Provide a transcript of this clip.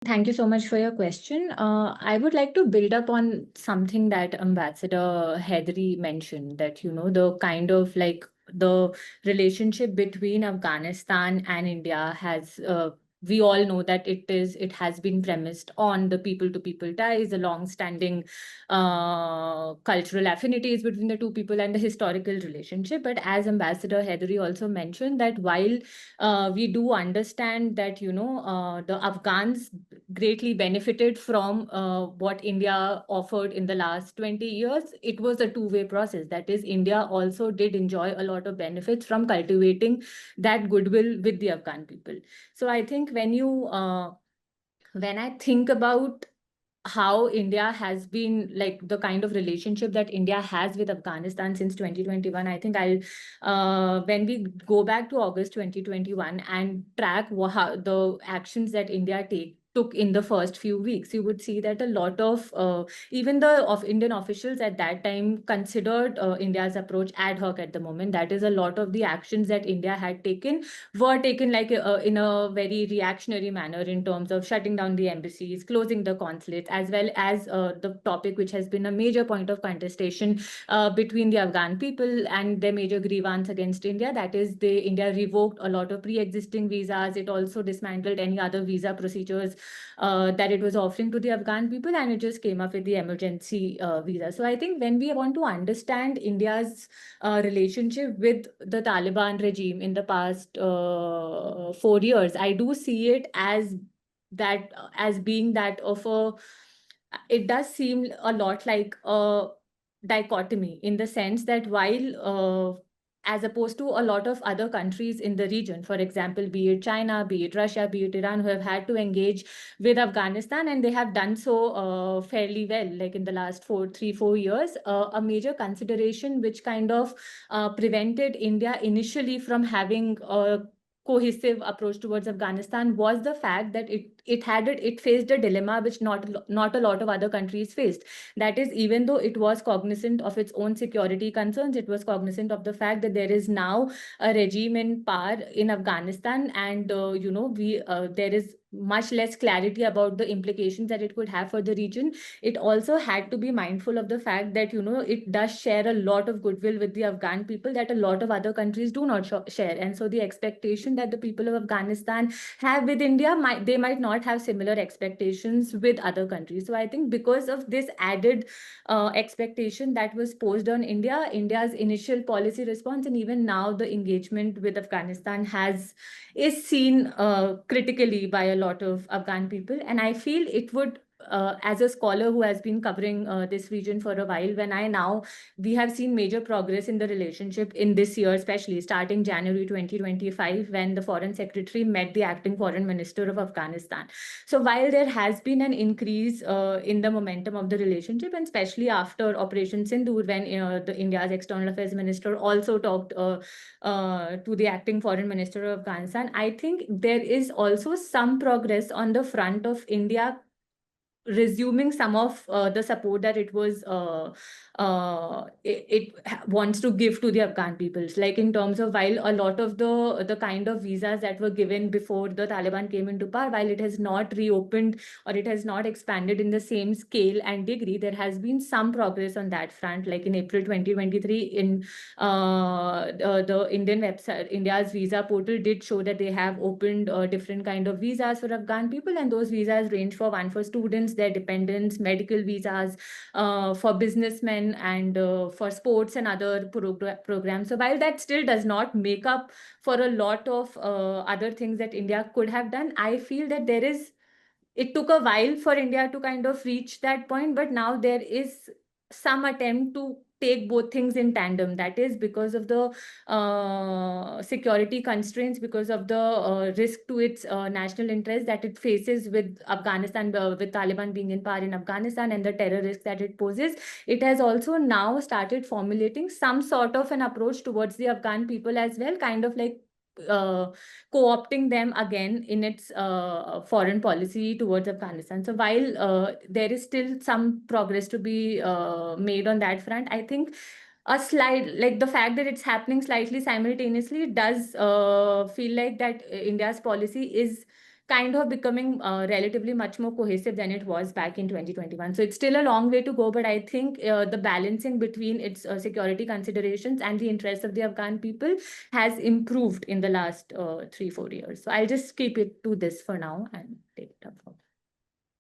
Thank you so much for your question. I would like to build up on something that Ambassador Heydari mentioned, that, the kind of like the relationship between Afghanistan and India we all know that it has been premised on the people to people ties, the long standing cultural affinities between the two people and the historical relationship. But as Ambassador Heydari also mentioned, that while we do understand that, the Afghans greatly benefited from what India offered in the last 20 years. It was a two-way process. That is, India also did enjoy a lot of benefits from cultivating that goodwill with the Afghan people. So I think when I think about how India has been, like the kind of relationship that India has with Afghanistan since 2021, I think when we go back to August 2021 and track how the actions that India took in the first few weeks, you would see that a lot of even the of Indian officials at that time considered India's approach ad hoc at the moment. That is, a lot of the actions that India had taken were taken like in a very reactionary manner, in terms of shutting down the embassies, closing the consulates, as well as the topic which has been a major point of contestation between the Afghan people and their major grievance against India. That is, India revoked a lot of pre-existing visas. It also dismantled any other visa procedures that it was offering to the Afghan people, and it just came up with the emergency visa. So I think when we want to understand India's relationship with the Taliban regime in the past 4 years, I do see it as being that of a. It does seem a lot like a dichotomy, in the sense that while as opposed to a lot of other countries in the region, for example, be it China, be it Russia, be it Iran, who have had to engage with Afghanistan, and they have done so fairly well, like in the last 4 years. A major consideration which kind of prevented India initially from having a cohesive approach towards Afghanistan was the fact that it faced a dilemma which not a lot of other countries faced. That is, even though it was cognizant of its own security concerns, it was cognizant of the fact that there is now a regime in power in Afghanistan, and there is much less clarity about the implications that it could have for the region. It also had to be mindful of the fact that, it does share a lot of goodwill with the Afghan people that a lot of other countries do not share. And so the expectation that the people of Afghanistan have with India, they might not have similar expectations with other countries. So I think because of this added expectation that was posed on India, India's initial policy response, and even now the engagement with Afghanistan is seen critically by a lot of Afghan people. And I feel it would, as a scholar who has been covering this region for a while, we have seen major progress in the relationship in this year, especially starting January 2025, when the foreign secretary met the acting foreign minister of Afghanistan. So while there has been an increase in the momentum of the relationship, and especially after Operation Sindoor, when the India's external affairs minister also talked to the acting foreign minister of Afghanistan, I think there is also some progress on the front of India resuming some of the support that it wants to give to the Afghan peoples. Like, in terms of, while a lot of the kind of visas that were given before the Taliban came into power, while it has not reopened or it has not expanded in the same scale and degree, there has been some progress on that front. Like in April 2023, in the Indian website, India's visa portal did show that they have opened different kind of visas for Afghan people, and those visas range for students, their dependents, medical visas, for businessmen, and for sports and other programs. So while that still does not make up for a lot of other things that India could have done, I feel that it took a while for India to kind of reach that point, but now there is some attempt to take both things in tandem. That is, because of the security constraints, because of the risk to its national interest that it faces with Afghanistan, with Taliban being in power in Afghanistan, and the terror risk that it poses. It has also now started formulating some sort of an approach towards the Afghan people as well, kind of like co-opting them again in its foreign policy towards Afghanistan. So while there is still some progress to be made on that front, I think like the fact that it's happening slightly simultaneously does feel like that India's policy is kind of becoming relatively much more cohesive than it was back in 2021. So it's still a long way to go, but I think the balancing between its security considerations and the interests of the Afghan people has improved in the last 3-4 years. So I'll just keep it to this for now and take it up.